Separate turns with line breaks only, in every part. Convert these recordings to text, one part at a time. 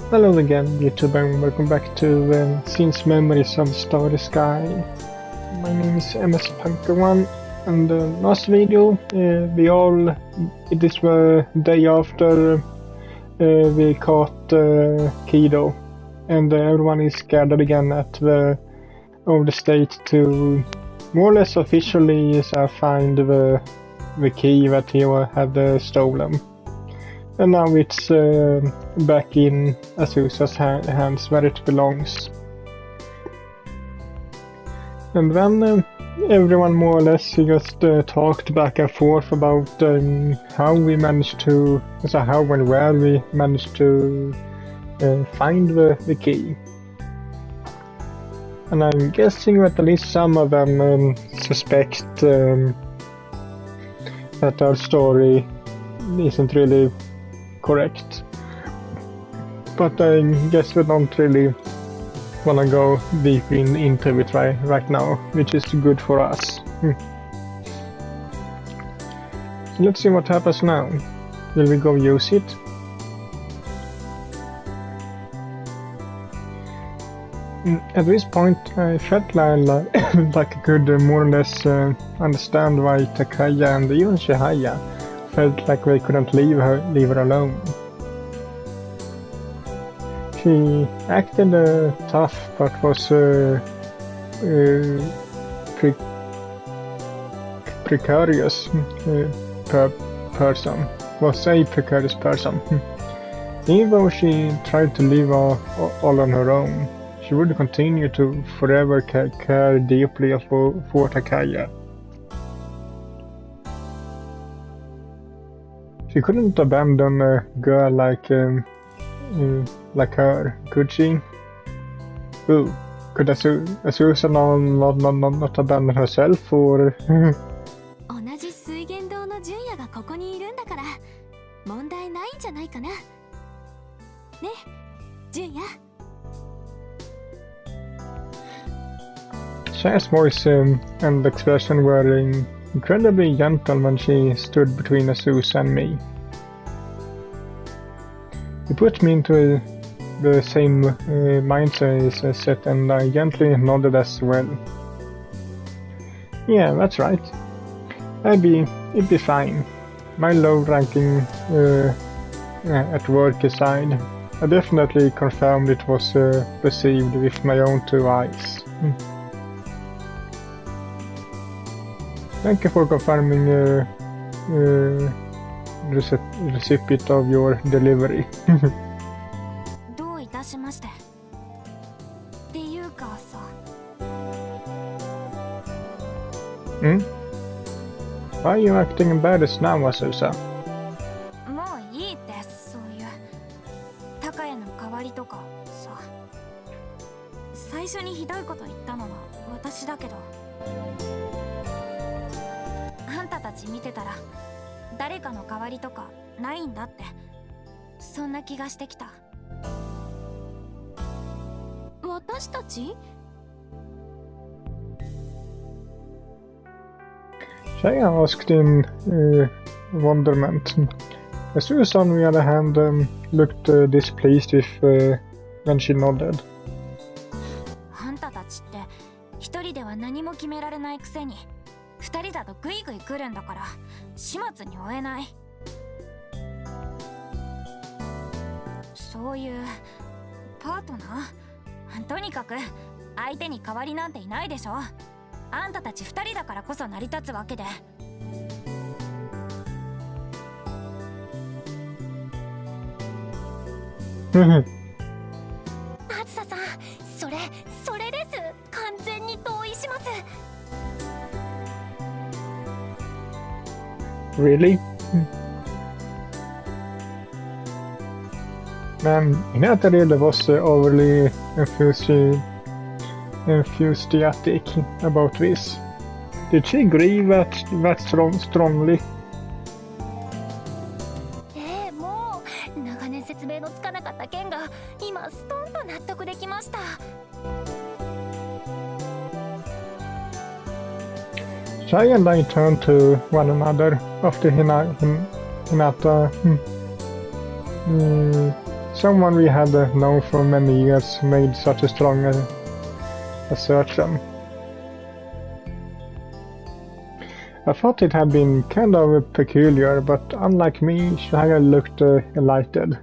Hello again, YouTube, and welcome back to Scenes Memories of Starry Sky. My name is MS Punker1, and last video it is the day after we caught Kido, and everyone is gathered again at the state to more or less officially find the key that he had stolen. And now it's back in Azusa's hands where it belongs. And then everyone more or less just talked back and forth about how we managed to, how and where we managed to find the key. And I'm guessing that at least some of them suspect that our story isn't really correct, but I guess we don't really want to go deep into it right now, which is good for us. So let's see what happens now. Will we go use it? At this point I felt like I could more or less understand why Takaya and even Shihaya felt like they couldn't leave her alone. She acted tough, but was precarious person. Was a precarious person. Even though she tried to live all on her own, she would continue to forever care deeply for Takaya. She couldn't abandon a girl like her, could she? Ooh, could Azusa not abandon herself, or?
同じ水源堂の純也がここにいるんだから問題ないんじゃないかな。ね、純也。
Sha's voice and expression were incredibly gentle when she stood between Azusa and me. It put me into the same mindset, and I gently nodded as well. Yeah, that's right. It'd be fine. My low ranking at work aside, I definitely confirmed it was perceived with my own two eyes. Thank you for confirming receipt of your delivery.
どういたしまして。っていうかさ。
Hmm? Why are you acting embarrassed now, Azusa?
もういいって、そういう高谷の代わりとかさ。最初にひどいこと言ったのは私だけど。あんたたち見てたら誰かの代わりとかないんだって、そんな気がしてきた。私たち？
Shaya asked in wonderment. Azusa, on the other hand, looked displeased when she nodded.
あんたたちって一人では何も決められないくせに二人だとグイグイ来るんだから始末に追えない。そういうパートナー？とにかく相手に代わりなんていないでしょ。あんたたち二人だからこそ成り立つわけで。あずささん、それです。完全に同意します。
Really? Men Inata was overly enthusiastic about this. Did she agree that strongly?
もう長年説明のつかなかった件が今ストンと納得できました。
Shai and I turned to one another after Hinata someone we had known for many years made such a strong assertion. I thought it had been kind of peculiar, but unlike me, Shaya looked enlightened.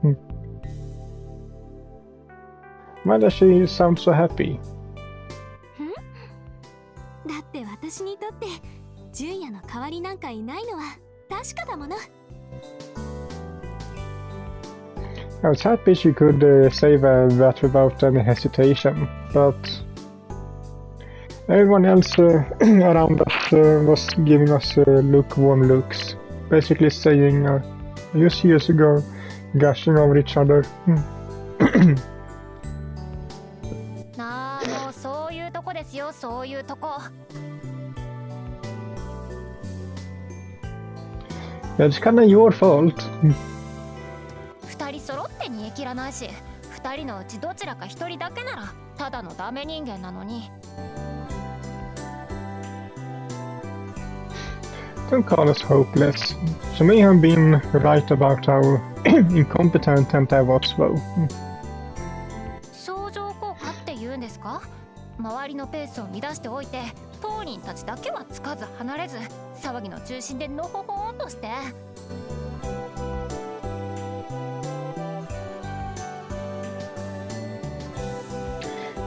Why does she sound so happy?
だって私にとって純也の代わりなんかいないのは確かだもの。
I was happy she could say that without any hesitation, but everyone else around us was giving us lukewarm looks, basically saying, "Are you serious to go gushing over each other?"
なあ、もうそういうとこですよ、そういうとこ。
It's kinda your fault.
二人揃って煮え切らないし、二人のうちどちらか一人だけならただのダメ人間なのに。
Don't call us hopeless. She may have been right about how incompetent I was, though.
相乗効果って言うんですか？周りのペースを乱しておいて、当人たちだけはつかず離れず、騒ぎの中心でのほほんとして。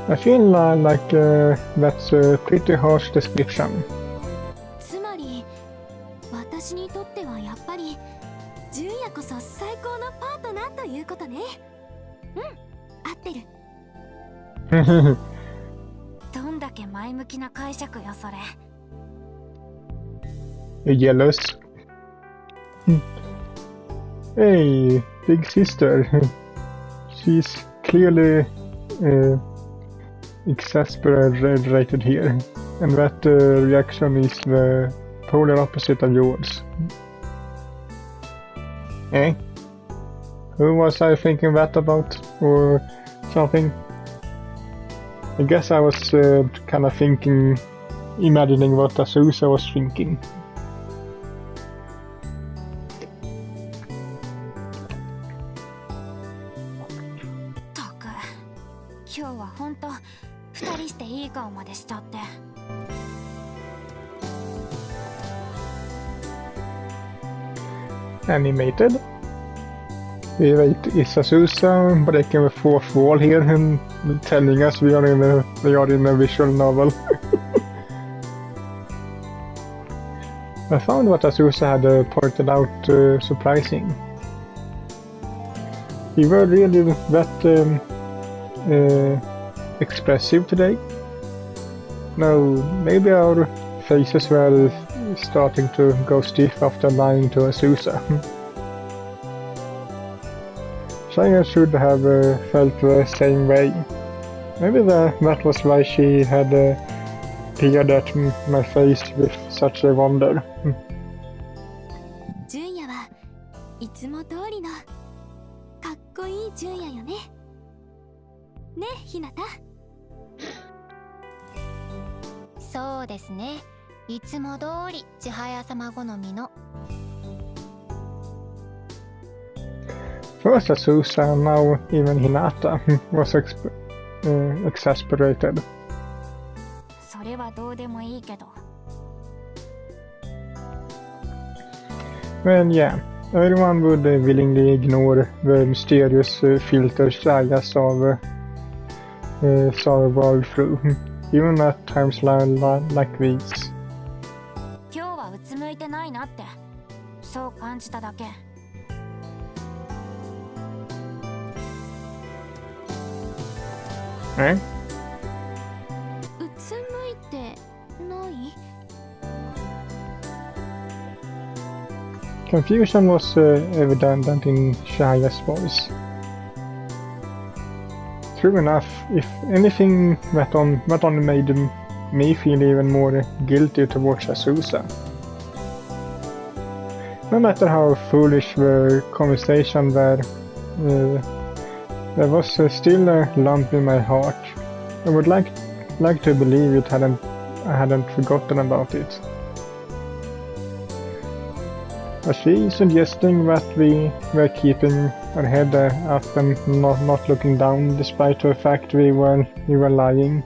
I feel like that's a pretty harsh description.
つまり私にとってはやっぱり純也こそ最高のパートナーということね。うん、合ってる。
どんだけ前向きな解釈よそれ。
Jealous. Hey, big sister. She's clearly exasperated here, and that reaction is the polar opposite of yours. Eh? Who was I thinking that about, or something? I guess I was kind of imagining what Azusa was thinking.
ったく、今日はほんと二人していい顔までしちゃって。
Animated. Wait, is Azusa breaking the fourth wall here and telling us we are in a visual novel? I found what Azusa had pointed out surprising. You were really that expressive today. No, maybe our faces were starting to go stiff after lying to Azusa. Shaya should have felt the same way. Maybe that was why she had peered at my face with such a wonder.
純也はいつも通りのかっこいい純也よね。ね、ひなた。
そうですね。いつも通り千早様好みの。
First Azusa, now even Hinata was exasperated.
それはどうでもいいけど。
Well, yeah, everyone would willingly ignore the mysterious filter Shaya saw the world through, even at times like these.
今日はうつむいてないなって、そう感じただけ。
Eh?
うつむいてない？
Confusion was evident in Shaya's voice. True enough, if anything, that only made me feel even more guilty towards Azusa. No matter how foolish the conversation there was still a lump in my heart. I would like to believe I hadn't forgotten about it. Was she suggesting that we were keeping our head up and not looking down despite the fact we were lying?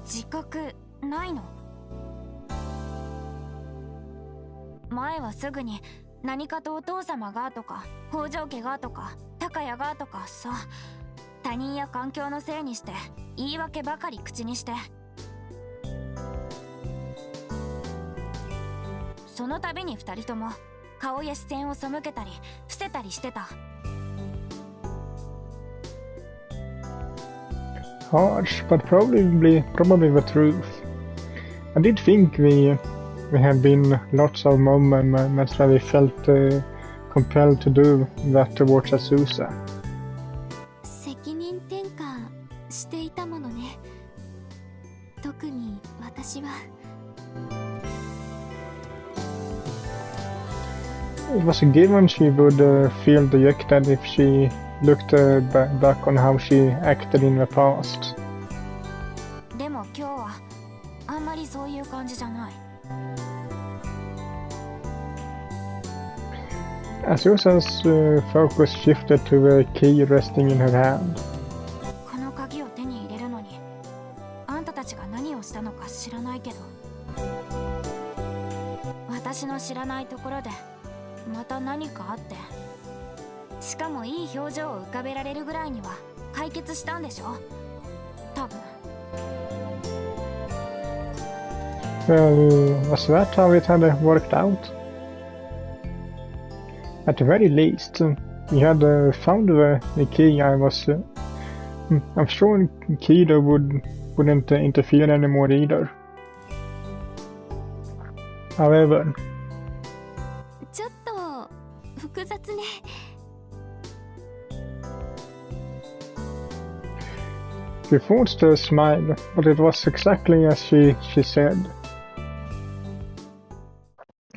自覚ないの？前はすぐに何かとお父様がとか北条家がとか高谷がとかさ、他人や環境のせいにして言い訳ばかり口にして、その度に二人とも顔や視線を背けたり伏せたりしてた。
Harsh, but probably the truth. I did think we had been lots of moments where we felt compelled to do that towards Azusa.
責任転嫁していたものね。特に私は。
It was a given she would feel dejected if she looked back on how she acted in the past.
でも今日はあんまりそういう感じじゃない。
Azusa's focus shifted to the key resting in her hand.
この鍵を手に入れるのにあんたたちが何をしたのか知らないけど、私の知らないところでまた何かあって、しかもいい表情を浮かべられるぐらいには解決したんでしょ、多分。
Well, was that how it had worked out? At the very least, we had found the key. I'm sure Kido wouldn't interfere anymore either. However,
ちょっと複雑ね。
she forced a smile, but it was exactly as she said.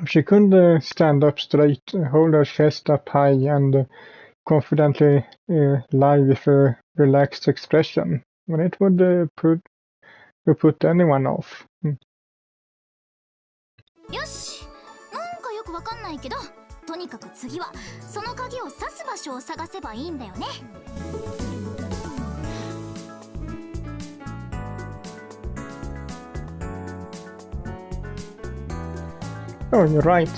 She couldn't stand up straight, hold her chest up high, and confidently lie with a relaxed expression, when it would put anyone off.
よし、なんかよくわかんないけど、とにかく次はその鍵を刺す場所を探せばいいんだよね。
Oh, you're right.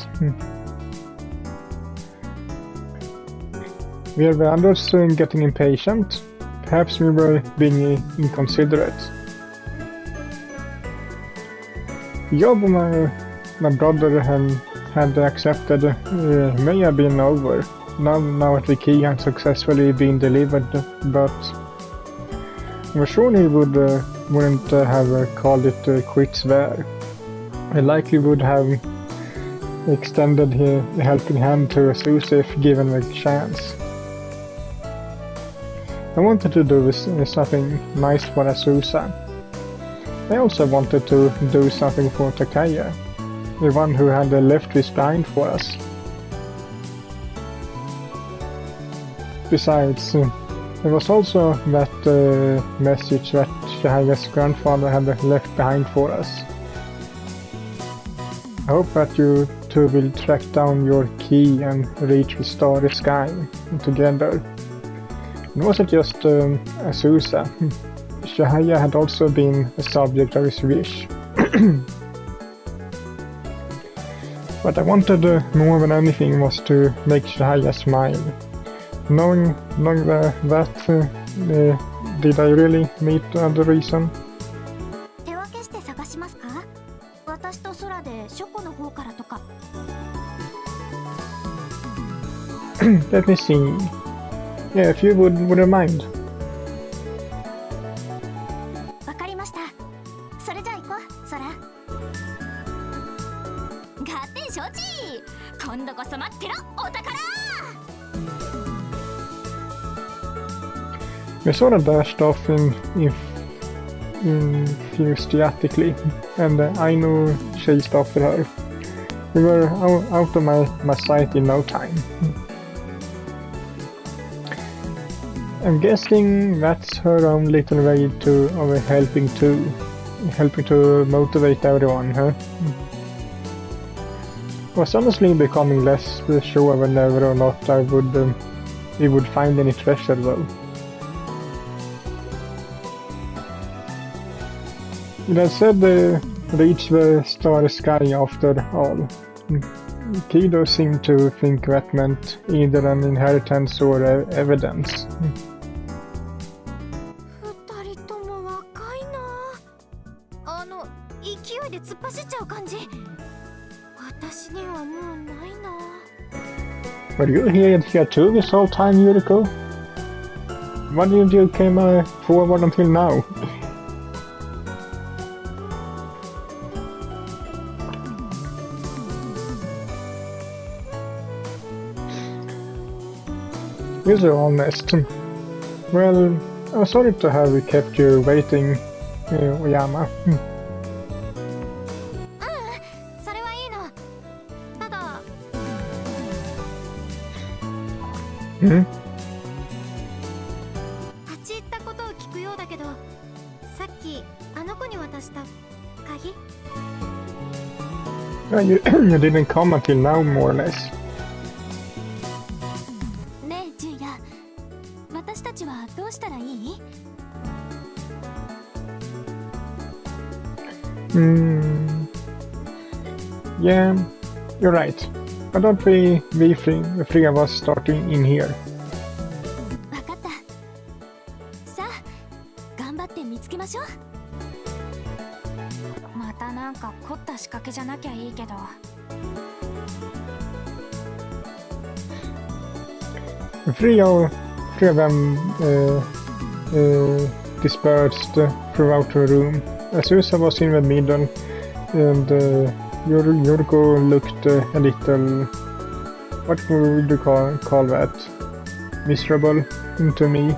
Were the others getting impatient? Perhaps we were being inconsiderate. The job my brother had accepted may have been over, now that the key had successfully been delivered, but I'm sure he wouldn't have called it quits there. He likely would have extended a helping hand to Azusa if given the chance. I wanted to do something nice for Azusa. I also wanted to do something for Takaya, the one who had left this behind for us. Besides, there was also that message that Shahaya's grandfather had left behind for us. I hope that you two will track down your key and reach the starry sky together. It wasn't just Azusa. Shahaya had also been the subject of his wish. What I wanted more than anything was to make Shahaya smile. Knowing that, did I really meet the reason?
手分けして探しますか？私と空で書庫の方からとか。
Let me see. Yeah, if you wouldn't mind.
わかりました。それじゃあ行こう、空。合点承知。今度こそ待ってろ、お宝。
We sort of dashed off enthusiastically, and Aino chased after her. We were out of my sight in no time. I'm guessing that's her own little way of helping to motivate everyone, huh? was honestly becoming less sure whether or not we would find any treasure though. It had said reach the starry sky after all. Kido seemed to think that meant either an inheritance or evidence.
二人とも若いな。勢いで突っ走っちゃう感じ。私にはもうないな。
Were you here too this whole time, Yuriko? Why didn't you come forward until now? You're so honest. Well, I'm sorry to have kept you waiting, Oyama.
それはいいの。ただ、
Hmm?
立ち入ったことを聞くようだけど、さっきあの子に渡した鍵？
You didn't come until now, more or less.
ねえ、ジュンヤ。私たちはどうしたらいい？
Yeah, you're right. Why don't we the three of us starting in here?
わかった。さあ、頑張って見つけましょう。
またなんか凝った仕掛けじゃなきゃいいけど。
The three of them dispersed throughout the room. Azusa was in the middle, and Yuriko looked a little, what would you call that? Miserable to me.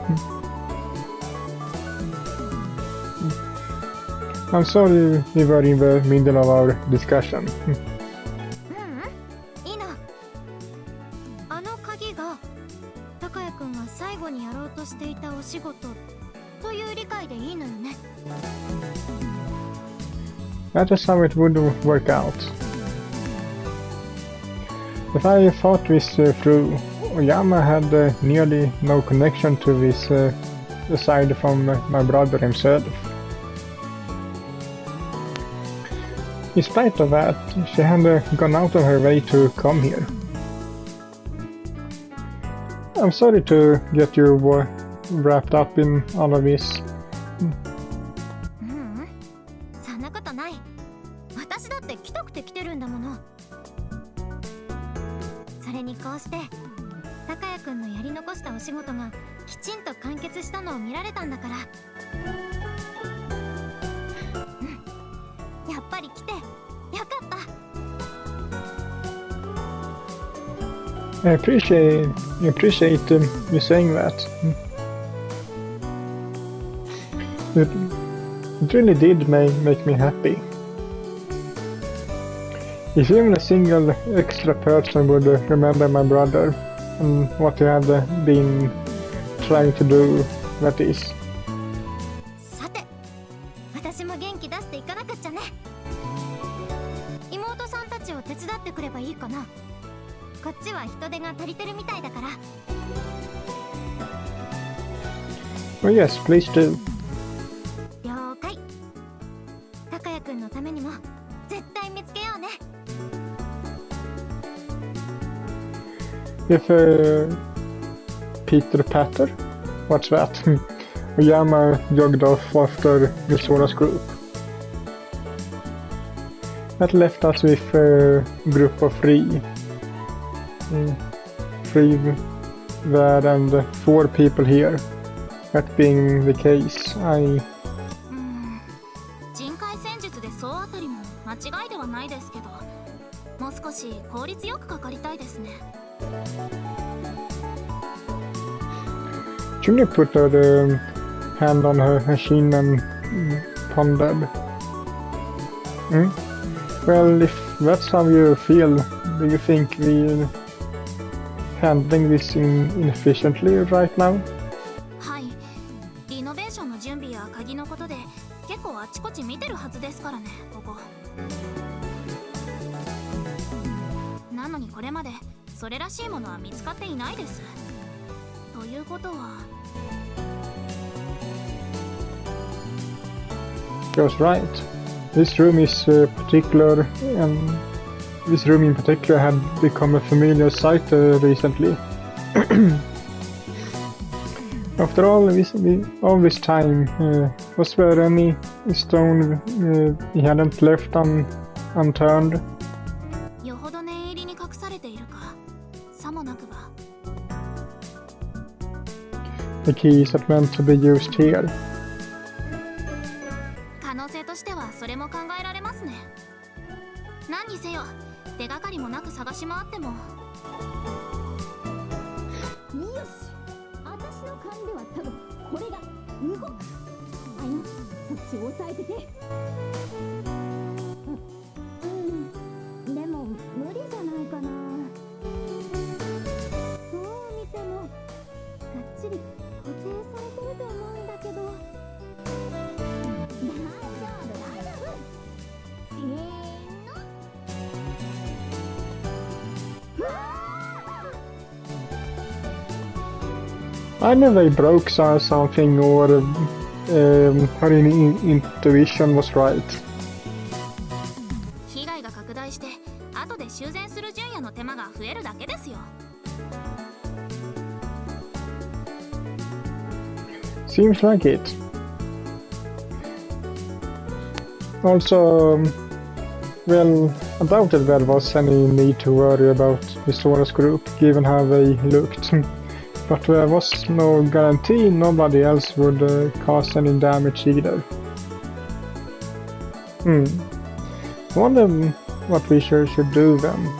I'm sorry we were in the middle of our discussion.
いいの。あの鍵が高谷くんが最後にやろうとしていたお仕事という理解でいいのよね。
That is how it would work out. If I thought this through, Oyama had nearly no connection to this aside from my brother himself. In spite of that, she had gone out of her way to come here. I'm sorry to get you wrapped up in all of this.
そんなことない。私だって来たくて来てるんだもの。それにこうして高谷くんのやり残したお仕事がきちんと完結したのを見られたんだから。やっぱり来てよかった。
I appreciate you saying that. It really did make me happy. If even a single extra person would remember my brother and what he had been trying to do, that is.
さて、私も元気出していかなくっちゃね。妹さんたちを手伝ってくればいいかな。こっちは人手が足りてるみたいだから。
Oh yes, please do.
了解。高谷くんのためにも絶対見つけようね。
If Peter Patter? What's that? Oyama jogged off after Misora's group. That left us with a group of three. Three there and 4 people here. That being the case,
人海戦術で総当たりも間違いではないですけど、もう少し効率よくかかりたいですね。
Julie put her hand on her chin and pondered. Well, if that's how you feel, do you think we're handling this inefficiently right now?
はい。リノベーションの準備や鍵のことで結構あちこち見てるはずですからね、ここ。
ないです。ということは
You're right. This room is particular, and this room in particular had become a familiar sight recently. After all this time, was there any stone he hadn't left unturned?
よほど念入りに隠されているか、さもなくば。
The keys that meant to be used here.
可能性としてはそれも考えられますね。何にせよ、手がかりもなく探し回っても。よし、私の勘では多分これが動く。あの、そっちを押さえてて。でも無理じゃないかな。どう見てもがっちり固定されてると思うんだけど。大丈夫大丈夫。せーの。
Either they broke something or her intuition was right.
被害が拡大して後で修繕する順夜の手間が増えるだけですよ。
Seems like it. Also, well, I doubted there was any need to worry about the Soros group given how they looked. But there was no guarantee nobody else would cause any damage either. I wonder what we should do then.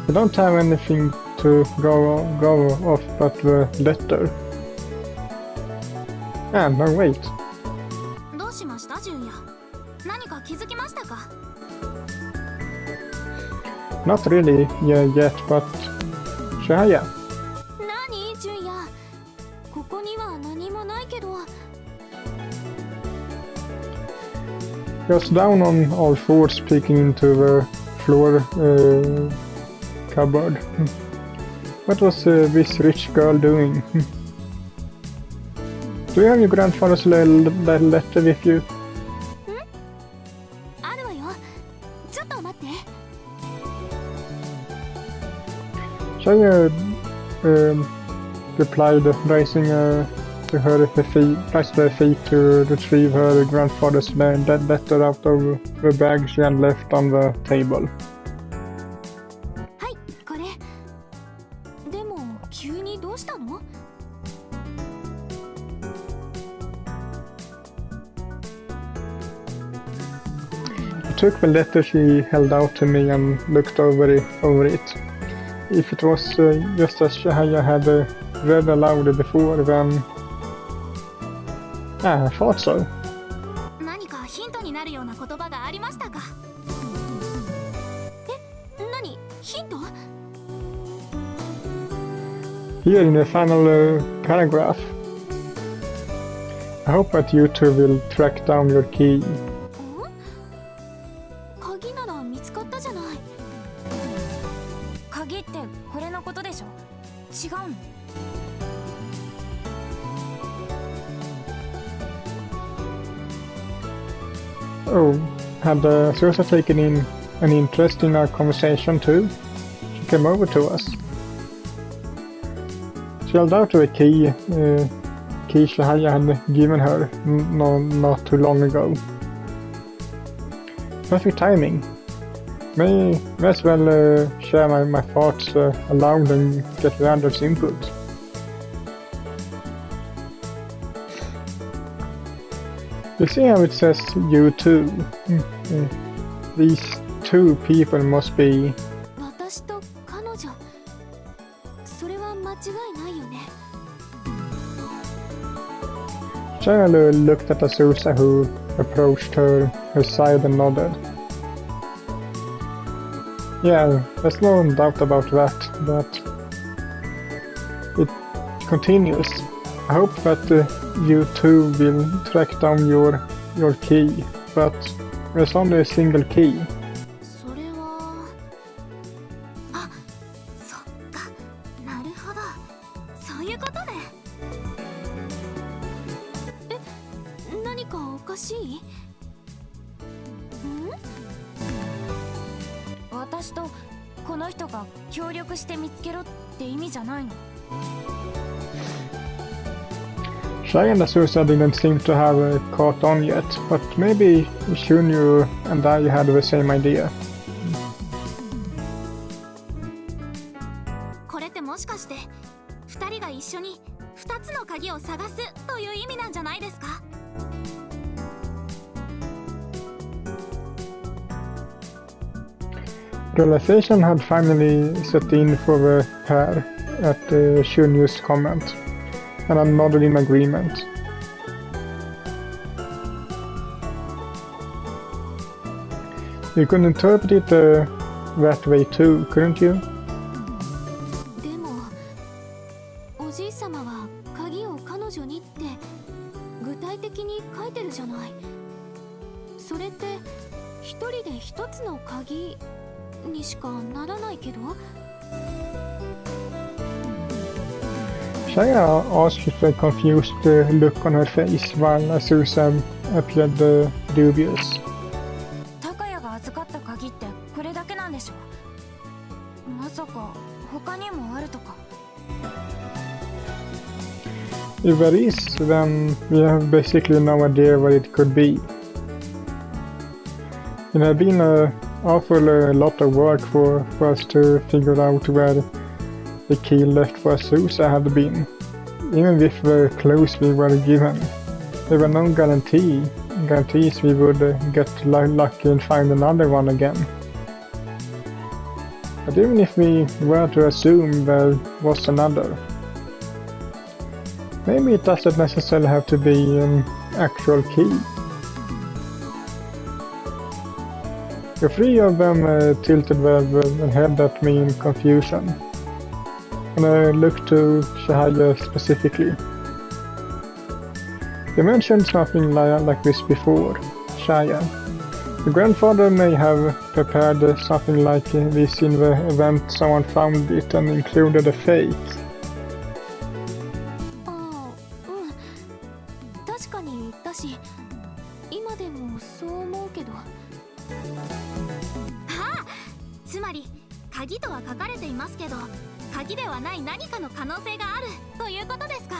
We don't have anything to go off but the letter. Ah, no, wait.
どうしました純也。何か気づきましたか。
Not really yet, but Shaya.
何純也。ここには何もないけど。
Just down on all fours peeking into the floor cupboard. What was this rich girl doing? Do you have your grandfather's letter with you?
あるわよ。ちょっと待って。
Shaya replied, raising her feet to retrieve her grandfather's letter out of the bag she had left on the table.
はい、これ。でも急にどうしたの？
I took the letter she held out to me and looked over it. If it was just as Shahaya had read aloud before, then... I thought so.
何かヒントになるような言葉がありましたか？え、何？ヒント？
Here in the final paragraph. I hope that you two will track down your key.
鍵なら見つかったじゃない。
鍵ってこれのことでしょ。違うの？
Oh, had Susa taken in an interest in our conversation too? She came over to us. She held out a key Shahaya had given her not too long ago. Perfect timing. May as well share my thoughts aloud and get the others' input. You see how it says you two? These two people must be...
私と彼女。それは間違いないよね。
Shaya looked at Azusa, who approached her side and nodded. Yeah, there's no doubt about that, but it continues. I hope that you two will track down your key, but there's only a single key.
それは。あ、そっか。なるほほど、そういうことね。何かおかしい？
私とこの人が協力して見つけろって意味じゃないの？
Shai and Azusa didn't seem to have caught on yet, but maybe Shunyu and I had the same idea.
これってもしかして2人が一緒に2つの鍵を探すという意味なんじゃないですか？
Realization had finally set in for the pair at Shunyu's comment, and I nodded in agreement. You could interpret it that way too, couldn't you?
でもおじいさまは鍵を彼女にって具体的に書いてるじゃない。それって一人で一つの鍵にしかならないけど。
Shaya asked with a confused look on her face while Azusa appeared dubious.
高谷が預かった鍵ってこれだけなんでしょ？まさか他にもあるとか？
If there is, then we have basically no idea what it could be. It had been an awful lot of work for us to figure out where the key left for Azusa had been. Even with the clues we were given, there were no guarantees we would get lucky and find another one again. But even if we were to assume there was another, maybe it doesn't necessarily have to be an actual key. The three of them tilted their head at me in confusion, and I looked to Shahaya specifically. They mentioned something like this before, Shaya. The grandfather may have prepared something like this in the event someone found it and included a fake.
確かに言ったし、今でもそう思うけど。つまり鍵とは書かれていますけど、鍵ではない何かの可能性があるということですか？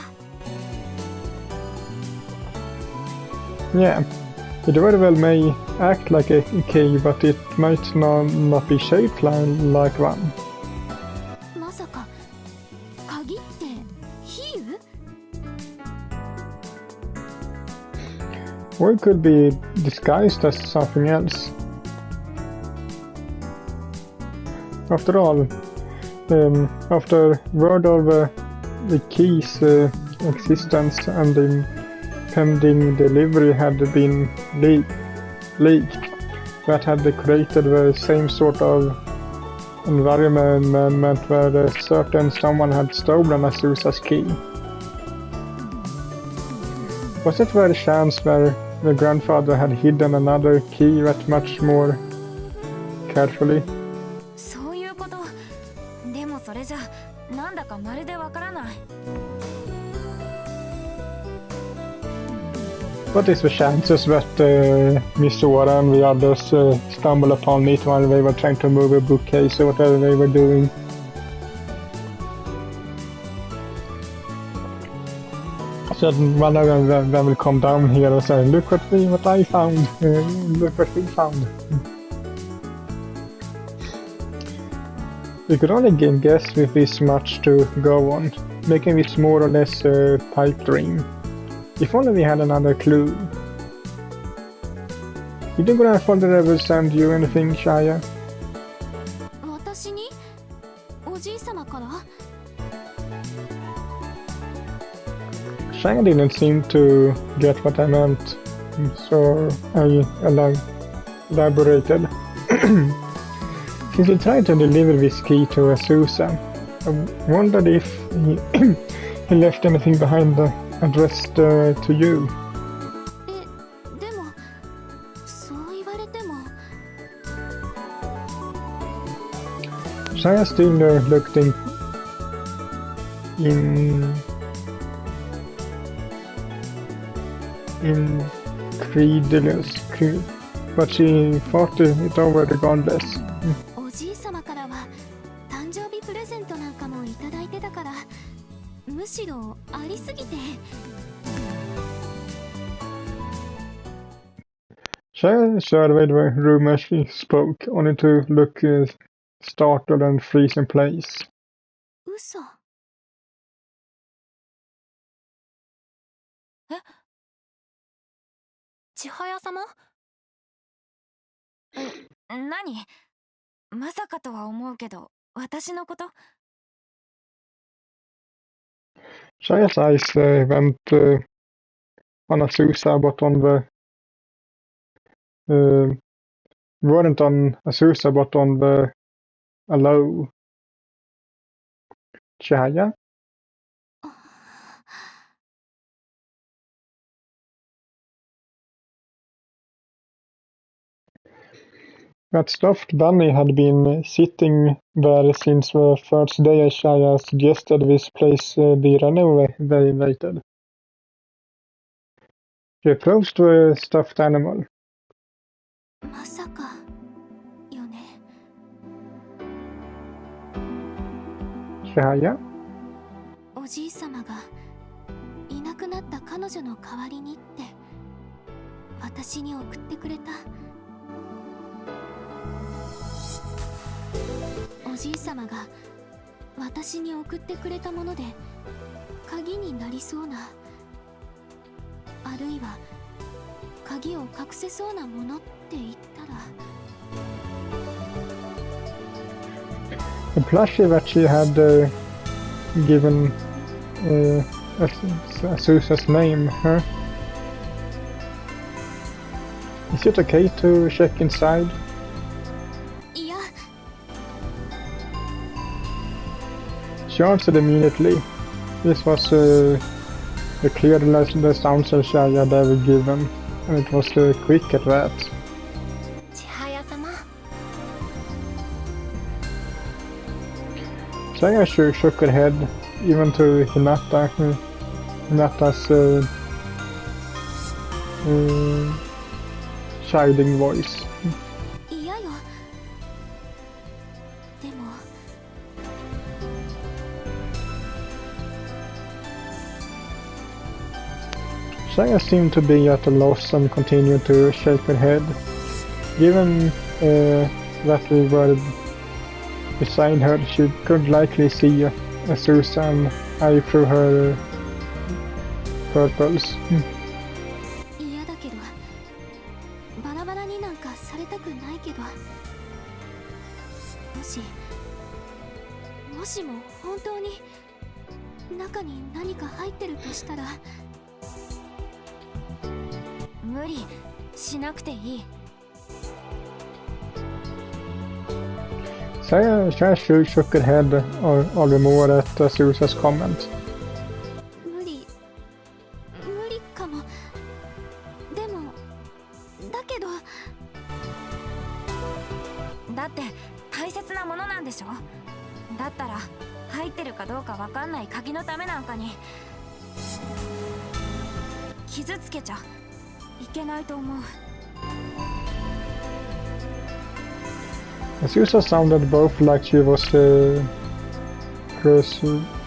Yeah, it very well may act like a key, but it might not be shaped like one.
まさか鍵って比喩？
Or it could be disguised as something else. After all, after word of the key's existence and the pending delivery had been leaked, that had created the same sort of environment where certain someone had stolen Azusa's key. Was it by chance where the grandfather had hidden another key that much more carefully?
でもそれじゃなんだかまるでわからない。
What is the chances that Miss Sora and the others stumble upon it while they were trying to move a bookcase or whatever they were doing? So one of them will come down here and say, "Look what I found! Look what we found!" We could only guess with this much to go on, making this more or less a pipe dream. If only we had another clue. Did your grandfather ever send you anything, Shaya?
私に？おじいさまから？
Shaya didn't seem to get what I meant, so I elaborated. Since he tried to deliver this key to Azusa, I wondered if he left anything behind addressed to you.
でもそう言われても。
Shaya still looked incredulous, but she fought it over regardless.
おじいさまからは誕生日プレゼントなんかもいただいてたから、むしろありすぎて。
She surveyed the room as she spoke, only to look startled and freeze in place.
嘘。え、千早様？
何？まさかとは思うけど、私のこと？
Shaya's eyes went on Azusa, but weren't on Azusa, but on the allow. Shaya? That stuffed bunny had been sitting there since the first day as Shaya suggested this place be renovated. She approached the stuffed animal.
まさかよね。
Shaya?
おじいさまがいなくなった彼女の代わりにって私に送ってくれた。おじいさまが私に送ってくれたもので鍵になりそうな、あるいは鍵を隠せそうなものって言ったら。
The plushie that she had given Azusa's name, huh? Is it okay to check inside?
いや。
She answered immediately. This was the clearest answer Shaya had ever given, and it was quick at that.
千早様。
Shaya shook her head, even to Hinata's chiding voice.
嫌よ。でも。
Shaya seemed to be at a loss and continued to shake her head. Given that we were beside her, she could likely see Azusa and I through her purples.
嫌だけど、バラバラになんかされたくないけど、もしも本当に中に何か入ってるとしたら。
無理しなくていい。
Shaya shook her head all the more at Azusa's comment.
無理かも。でもだけど。
だって大切なものなんでしょ。だったら入ってるかどうかわかんない鍵のためなんかに傷つけちゃいけないと思う。
Azusa sounded both like she was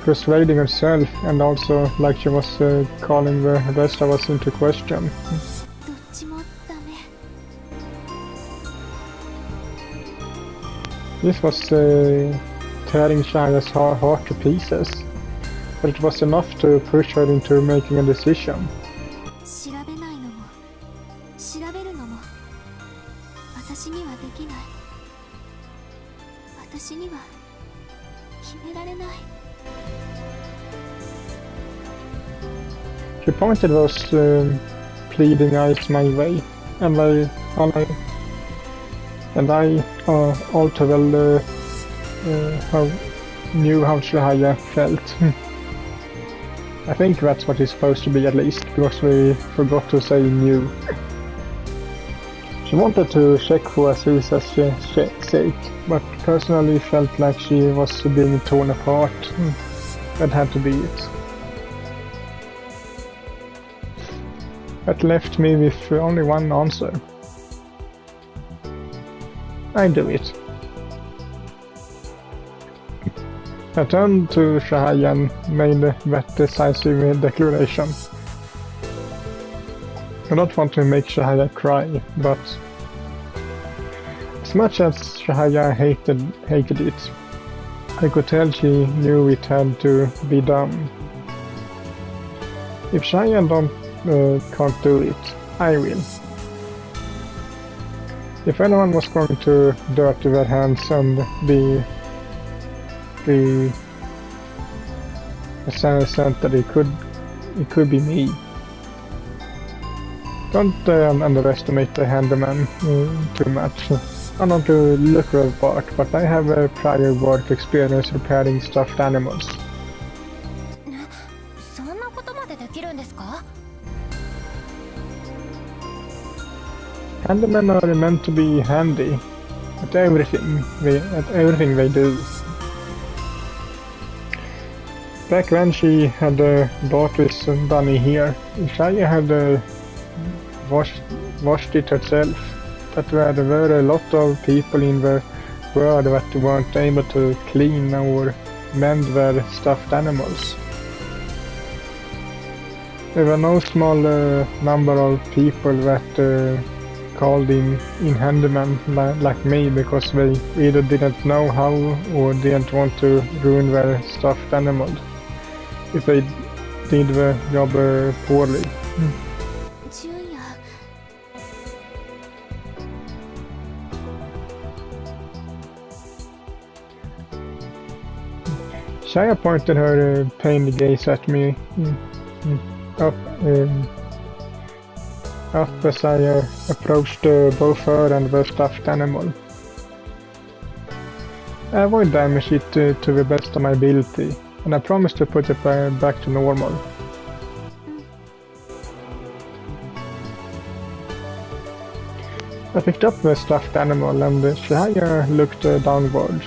persuading herself and also like she was calling the rest of us into question.
どっちもダメ。
This was tearing Shaya's heart to pieces, but it was enough to push her into making a decision.
調べないのも調べるのも私にはできない。私には決められない。
She pointed those pleading eyes my way, and I all too well knew how Shaya felt. I think that's what it's supposed to be, at least, because we forgot to say knew. She wanted to check for Azusa's sake, but personally felt like she was being torn apart. That had to be it. That left me with only one answer. I do it. I turned to Shahaya and made that decisive declaration. I don't want to make Shahaya cry, but as much as Shahaya hated it, I could tell she knew it had to be done. If Shahaya can't do it, I will. If anyone was going to dirty their hands and be a center, it could be me. Don't underestimate the handyman too much. I'm not to look the part, but I have a prior work experience repairing stuffed animals.
そんなことまでできるんですか?
Handymen are meant to be handy at everything they do. Back when she had bought this bunny here, Shahaya had washed it herself. But there were a lot of people in the world that weren't able to clean or mend their stuffed animals. There were no small number of people that called in handyman like me because they either didn't know how or didn't want to ruin their stuffed animal if they did the job poorly. Shahaya pointed her pained gaze at me up as I approached both her and the stuffed animal. I avoid damage it to the best of my ability, and I promised to put it back to normal. I picked up the stuffed animal and Shahaya looked downward.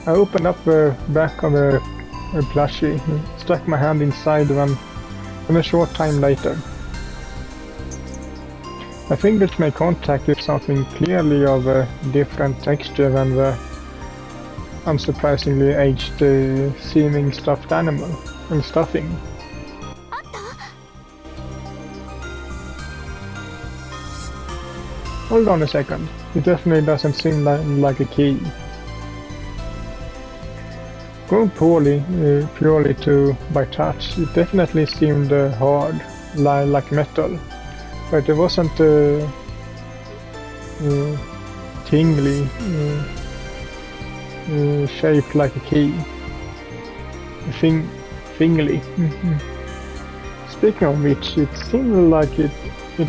I opened up the back of a plushie, stuck my hand inside one, and a short time later my fingers made contact with something clearly of a different texture than the unsurprisingly aged seeming stuffed animal and stuffing. Hold on a second, it definitely doesn't seem like a key. Going purely by touch, it definitely seemed hard, like metal, but it wasn't tingly, shaped like a key. Fingly. Speaking of which, it seemed like it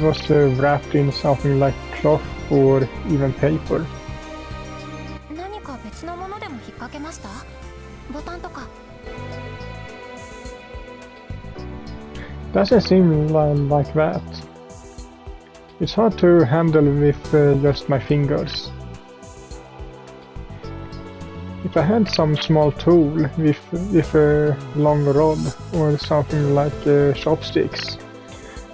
was wrapped in something like cloth or even paper.
何か別のものでも引っ掛けました? ボタンとか.
Doesn't seem like that. It's hard to handle with just my fingers. If I had some small tool with a long rod or something like chopsticks,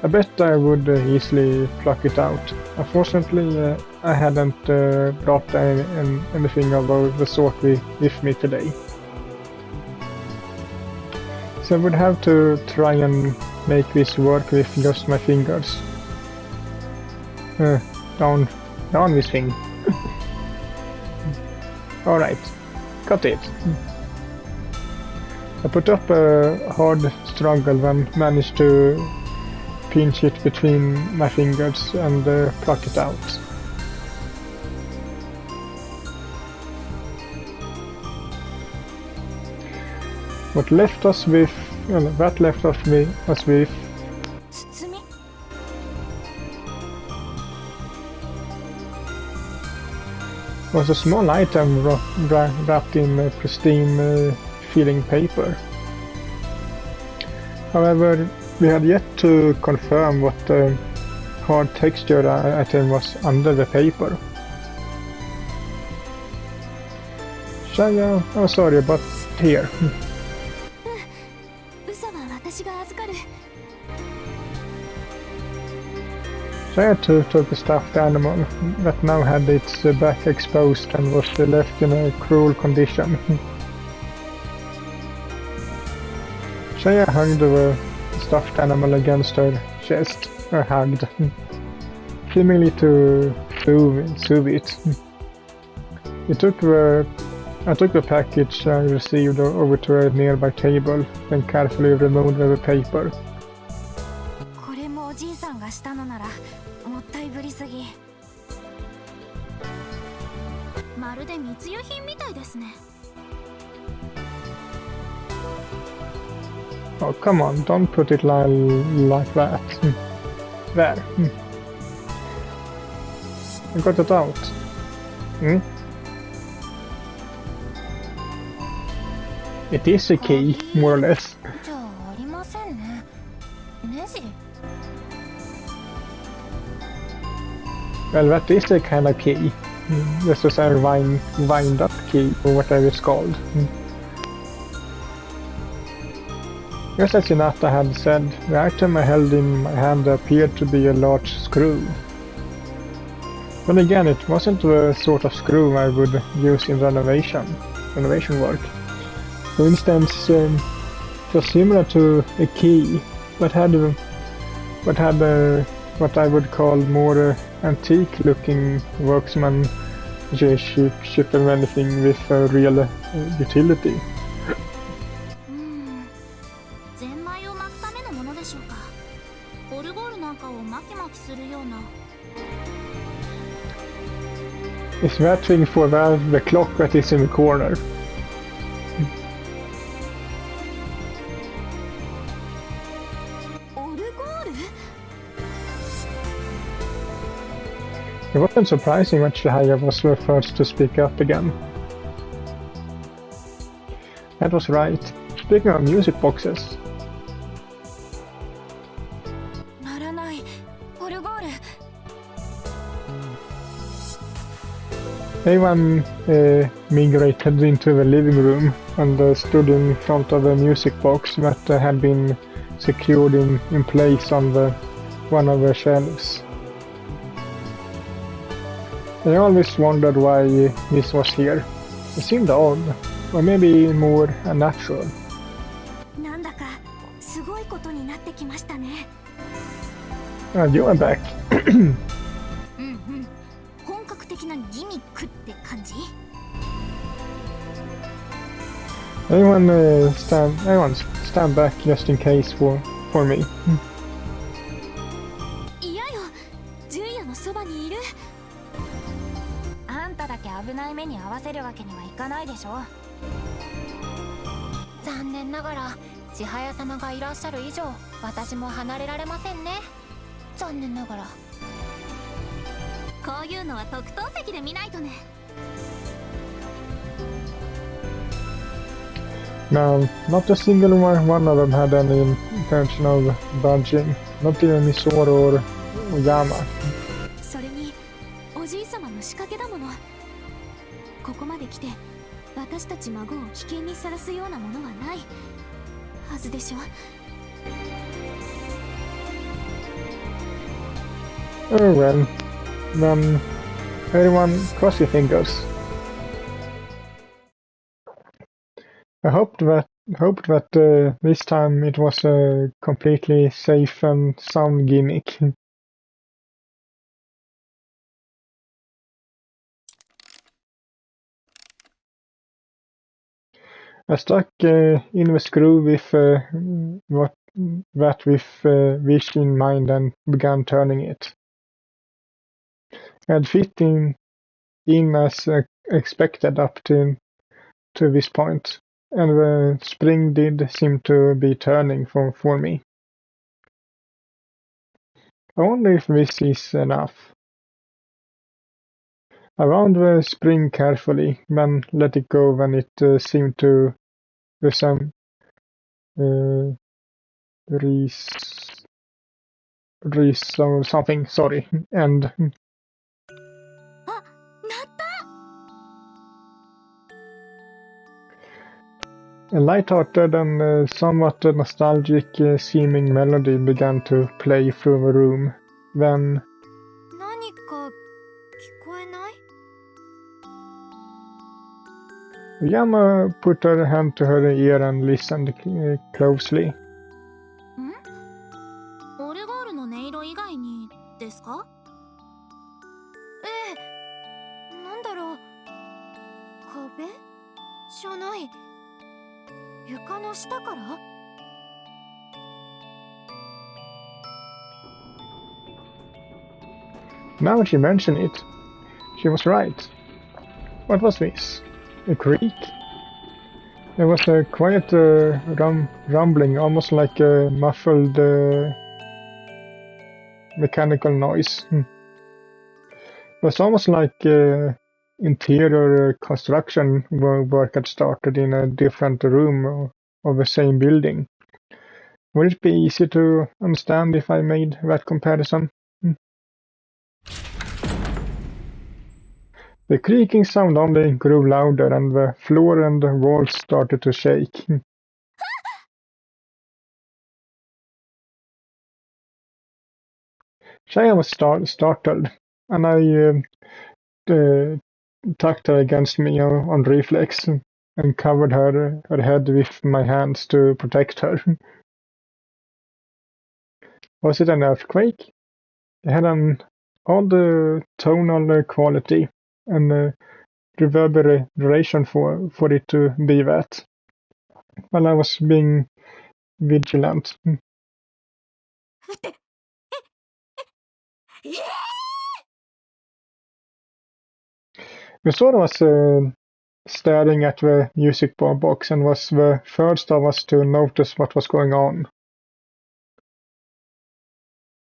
I bet I would easily pluck it out. Unfortunately, I hadn't brought anything of the sort with me today. So I would have to try and make this work with just my fingers. Down this thing. Alright, got it. I put up a hard struggle and managed to pinch it between my fingers and pluck it out. That left us with was a small item wrapped in pristine feeling paper. However, we had yet to confirm what hard textured item was under the paper. Shaya, I'm sorry, but here. Shaya took a stuffed animal that now had its back exposed and was left in a cruel condition. Shaya hung the stuffed animal against her chest, or hugged, seemingly to soothe it. I took the package I received over to a nearby table, then carefully removed the paper.
これもおじいさんがしたのならもったいぶりすぎ。
まるで密輸品みたいですね。
Oh, come on, don't put it like that. There. I got it out. It is a key, more or less.
じゃあありませんね。ネジ？
Well, that is a kind of key. Just as a wind-up key, or whatever it's called. Just as Hinata had said, the item I held in my hand appeared to be a large screw. But again, it wasn't the sort of screw I would use in renovation work. For instance, it was similar to a key, but had what I would call more antique-looking workmanship than anything with real utility.
ゼンマイを巻くためのものでしょうか。オルゴールなんかを巻き巻きするような。
Is that thing for the clock that is in the corner?
オルゴール？
It wasn't surprising that Shihaya was the first to speak up again. That was right. Speaking of music boxes.
ならない。オルゴール。
Everyone migrated into the living room and stood in front of a music box that had been secured in place on one of the shelves. I always wondered why this was here. It seemed odd, or maybe more unnatural.
なんだかすごいことになってきましたね。
You are back.
本格的なギミックって感じ？
Everyone stand back just in case for me.
いやよ、純也のそばにいる。
あんただけ危ない目に遭わせるわけにはいかないでしょ。
残念ながら千早様がいらっしゃる以上私も離れられませんね。残念ながら。
こういうのは特等席で見ないとね。
Now, not a single one of them had any intention of budging. Not even Misoro or Oyama.
それにおじいさまの仕掛けだもの。ここまで来て私たち孫を危険にさらすようなものはないはずでしょ。
Oh well. Then, everyone cross your fingers. I hoped that this time it was a completely safe and sound gimmick. I stuck in the screw with wish in mind and began turning it. I had fit in as expected up to this point, and the spring did seem to be turning for me. I wonder if this is enough. I wound the spring carefully, then let it go when it seemed to Reese or something, sorry, and
あ、鳴った
a light-hearted and somewhat nostalgic seeming melody began to play through the room. Then
何か聞こえない？
Yama put her hand to her ear and listened closely.
オルゴールの音色以外にですか？ええ、なんだろう。壁？じゃない。床の下から？
Now she mentioned it. She was right. What was this? A creak? There was a quiet rumbling, almost like a muffled mechanical noise. It was almost like interior construction work had started in a different room of the same building. Would it be easy to understand if I made that comparison? The creaking sound only grew louder, and the floor and the walls started to shake. Shaya was startled, and I tucked her against me on reflex and covered her head with my hands to protect her. Was it an earthquake? It had an odd tonal quality and reverberation for it to be that. While I was being vigilant. Misora was staring at the music box and was the first of us to notice what was going on.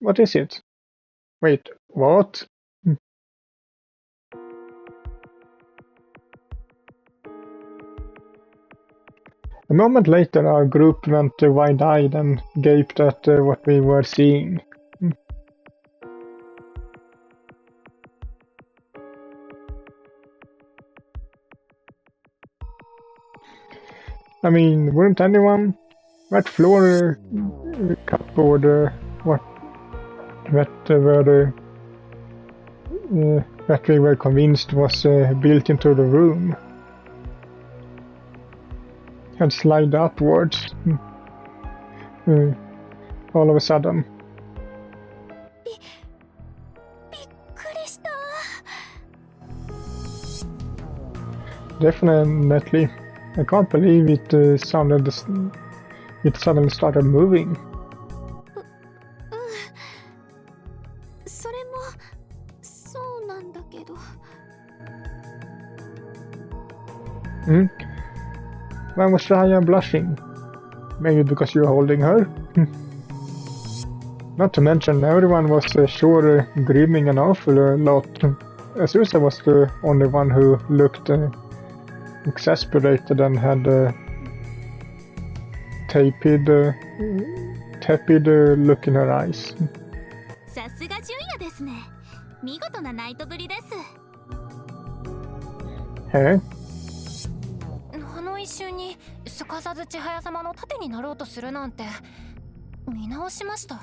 What is it? Wait, what? A moment later, our group went wide-eyed and gaped at what we were seeing. I mean, wouldn't anyone? That floor cupboard, that we were convinced was built into the room, had slid upwards all of a sudden.
びっくりした。
Definitely. I can't believe it it suddenly started moving.
それもそうなんだけど。
Why was Shaya blushing? Maybe because you're holding her? Not to mention, everyone was sure grinning an awful lot. Azusa was the only one who looked exasperated and had a tepid look in her eyes.
さすが純也ですね。見事なナイトぶりです。
Hey?
あの一瞬にすかさず千早様の盾になろうとするなんて見直しました。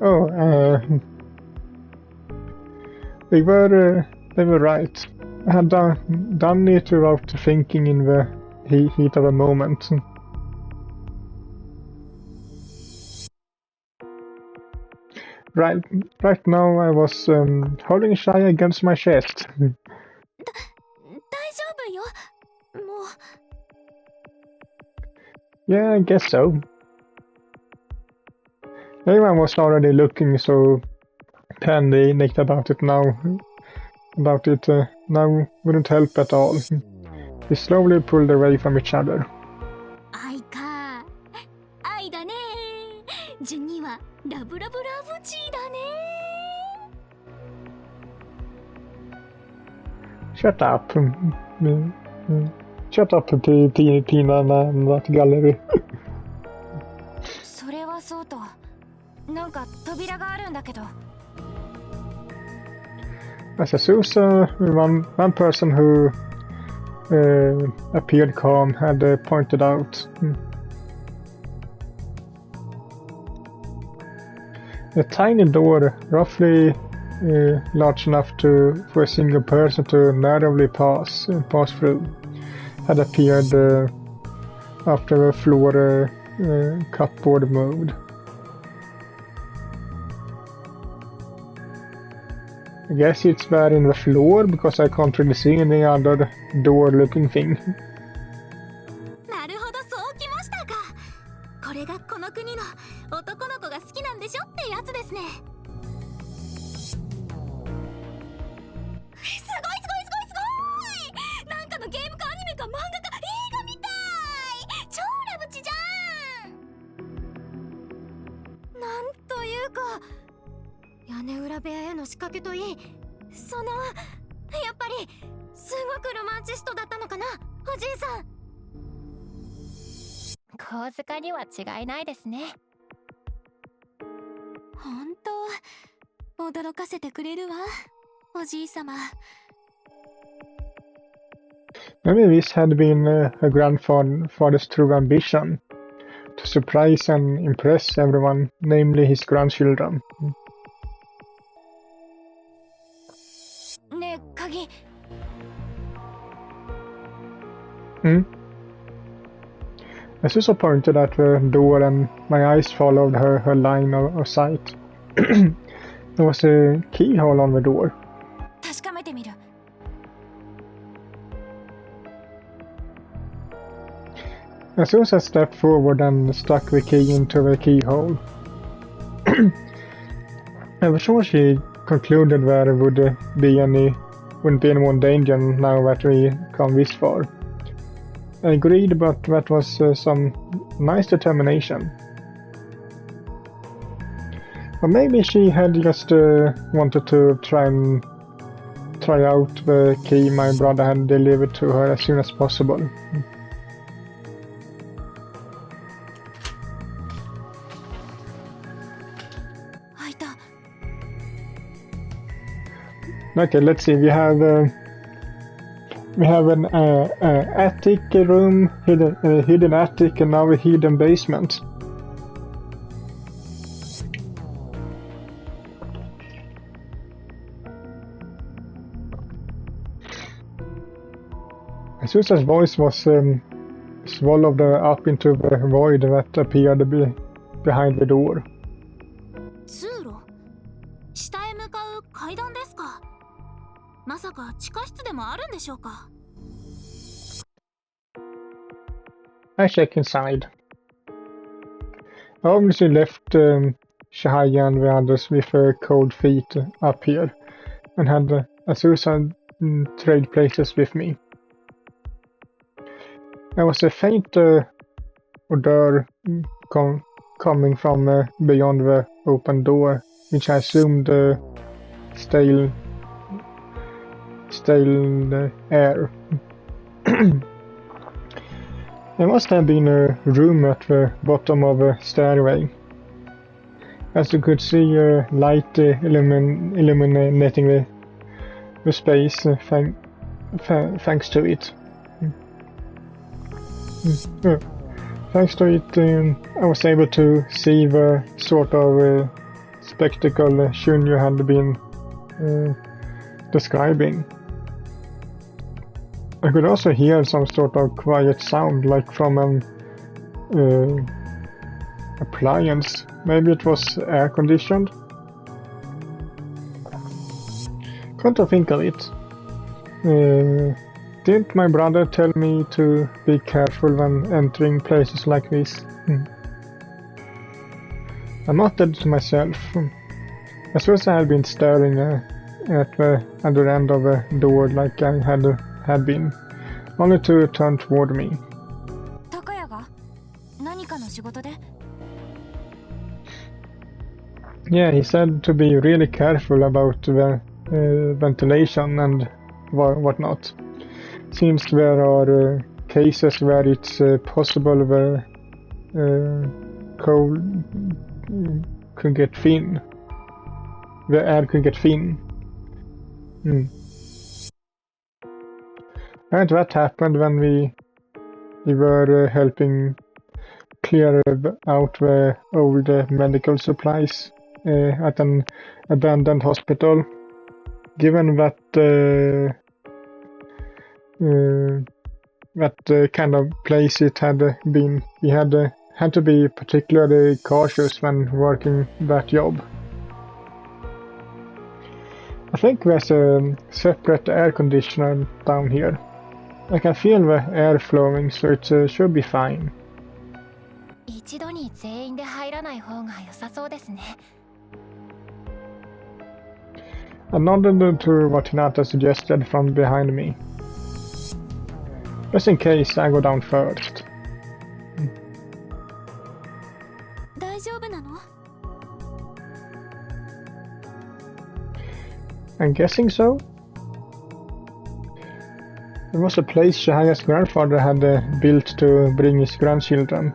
Oh, they were right. I had done it without thinking in the heat of a moment. Right now I was holding Shaya against my chest.
大丈夫よ。もう。
Yeah, I guess so. Everyone was already looking so panicked about it now. Now wouldn't help at all. We slowly pulled away from each other.
愛か。愛だね。純にはラブラブラブチーだね。
Shut up. Shut up, Tina, that gallery.
それ
なんか扉があるんだけど。
As Azusa, one person who appeared calm had pointed out. A tiny door, roughly large enough for a single person to narrowly pass through, had appeared after a floor cupboard moved. I guess it's bad in the floor because I can't really see any other door-looking thing.
なるほど、そうきましたか。これがこの国の男の子が好きなんでしょってやつですね。すごいすごいすごいすごい。なんかのゲームかアニメか漫画か映画みたい。超ラブチじゃん。なんというか、屋根裏部屋への仕掛けといい、やっぱりすごくロマンチストだったのかな、おじいさん。
小塚には違いないですね。
本当驚かせてくれるわ、おじいさま。
Maybe this had been her grandfather's true ambition, to surprise and impress everyone, namely his grandchildren.
ねえ、鍵。
Azusa pointed at the door and my eyes followed her line of sight. There was a keyhole on the door.
確かめてみる。
Azusa stepped forward and stuck the key into the keyhole. I was sure she concluded there wouldn't be any more danger now that we come this far. I agreed, but that was some nice determination. Or maybe she had just wanted to try out the key my brother had delivered to her as soon as possible. Okay, let's see. We have an attic room, hidden attic, and now a hidden basement. Azusa's voice was swallowed up into the void that appeared behind the door.
通路、下へ向かう階段ですか。まさか地下室でもあるんでしょうか。
I check inside. I obviously left Shahaya and the others with cold feet up here, and had Azusa trade places with me. There was a faint odor coming from beyond the open door, which I assumed stale air. There must have been a room at the bottom of a stairway. As you could see, light illuminating the space thanks to it. Thanks to it, I was able to see the sort of spectacle Shunyu had been describing. I could also hear some sort of quiet sound, like from an appliance. Maybe it was air conditioned? Come to think of it, didn't my brother tell me to be careful when entering places like this? I muttered to myself. As well as I had been staring at the other end of the door like I had been, only to turn toward me.
高谷が何かの仕事で？
Yeah, he said to be really careful about the ventilation and whatnot. Seems there are cases where it's possible the could get thin. The air could get thin. And that happened when we were helping clear out the old medical supplies at an abandoned hospital. Given that that kind of place it had been, we had to be particularly cautious when working that job. I think there's a separate air conditioner down here. I can feel the air flowing, so it should be fine.
一度に全員で入らない方が良さそうですね。
I nodded to what Hinata suggested from behind me. Just in case I go down first.
大丈夫なの？
I'm guessing so. It was a place Shahaya's grandfather had built to bring his grandchildren.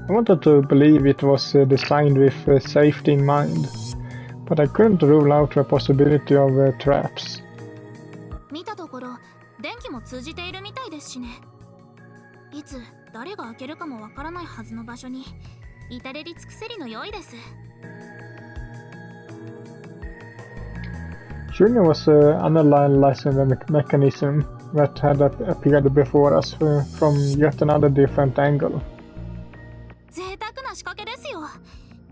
I wanted to believe it was designed with safety in mind, but I couldn't rule out the possibility of traps.
見たところ、電気も通じているみたいですしね。いつ誰が開けるかもわからないはずの場所に至れり尽くせりの良いです。
Junior was analyzing the mechanism that had appeared before us from yet another different angle.
贅沢な仕掛けですよ。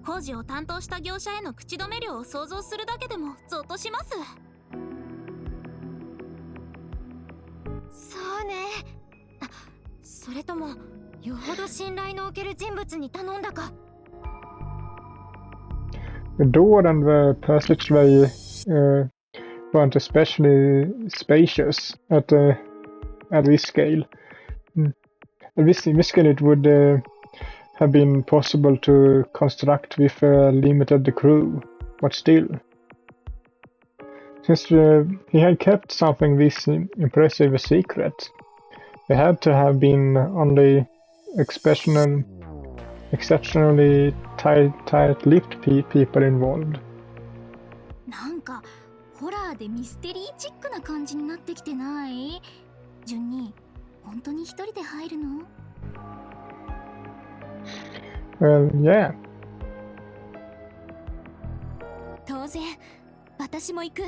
工事を担当した業者への口止め料を想像するだけでもゾッとします。
そうね。あ、それともよほど信頼のおける人物に頼んだか。
The door and the passageway weren't especially spacious at this scale. At this scale, it would have been possible to construct with a limited crew, but still. Since he had kept something this impressive a secret, there had to have been only exceptionally tight-lipped people involved.
なんかホラーでミステリーチックな感じになってきてない？順に本当に一人で入るの？
Well, yeah.
当然、私も行く。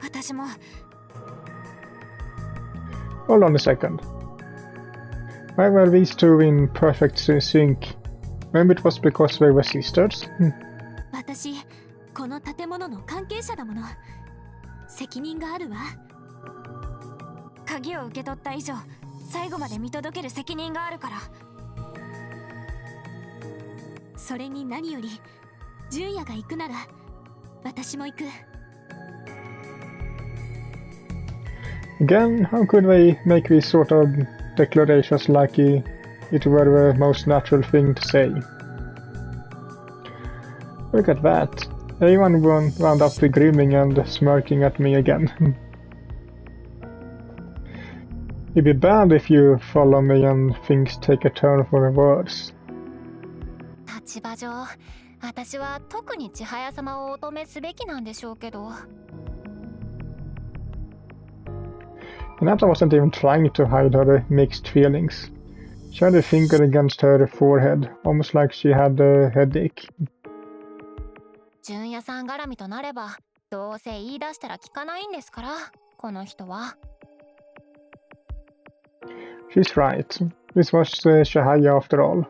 私も。
Hold on a second. Why were these two in perfect sync? Maybe it was because they were sisters?
私、この建物の関係者だもの。責任があるわ。
鍵を受け取った以上、最後まで見届ける責任があるから。
それに何より、純也が行くなら、私も行く。
Again, how could they make these sort of declarations like it were the most natural thing to say? Look at that. Everyone wound up grinning and smirking at me again. It'd be bad if you follow me and things take a turn for the worse.
立場上、私は特に千早様をお止めすべきなんでしょうけど。
Hinata wasn't even trying to hide her mixed feelings. She had a finger against her forehead, almost like she had a headache.
純也さん絡みとなれば、どうせ言い出したら聞かないんですから、この人は。
She's right. This was Shahaya after all.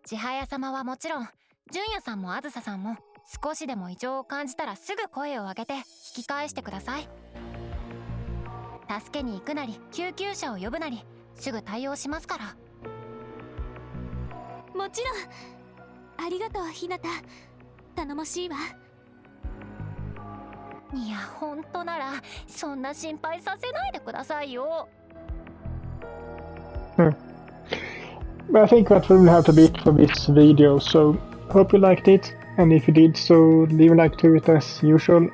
千早様はもちろん、純也さんもあずささんも、少しでも異常を感じたらすぐ声を上げて引き返してください。助けに行くなり、救急車を呼ぶなり、すぐ対応しますから。
もちろん。ありがとう、ひなた。頼もしいわ。
いや、本当なら、そんな心配させないでくださいよ。
But I think that will have to be it for this video, so hope you liked it, and if you did so leave a like to it as usual,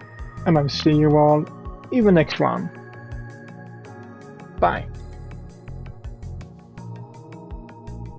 and I'll see you all in the next one. Bye.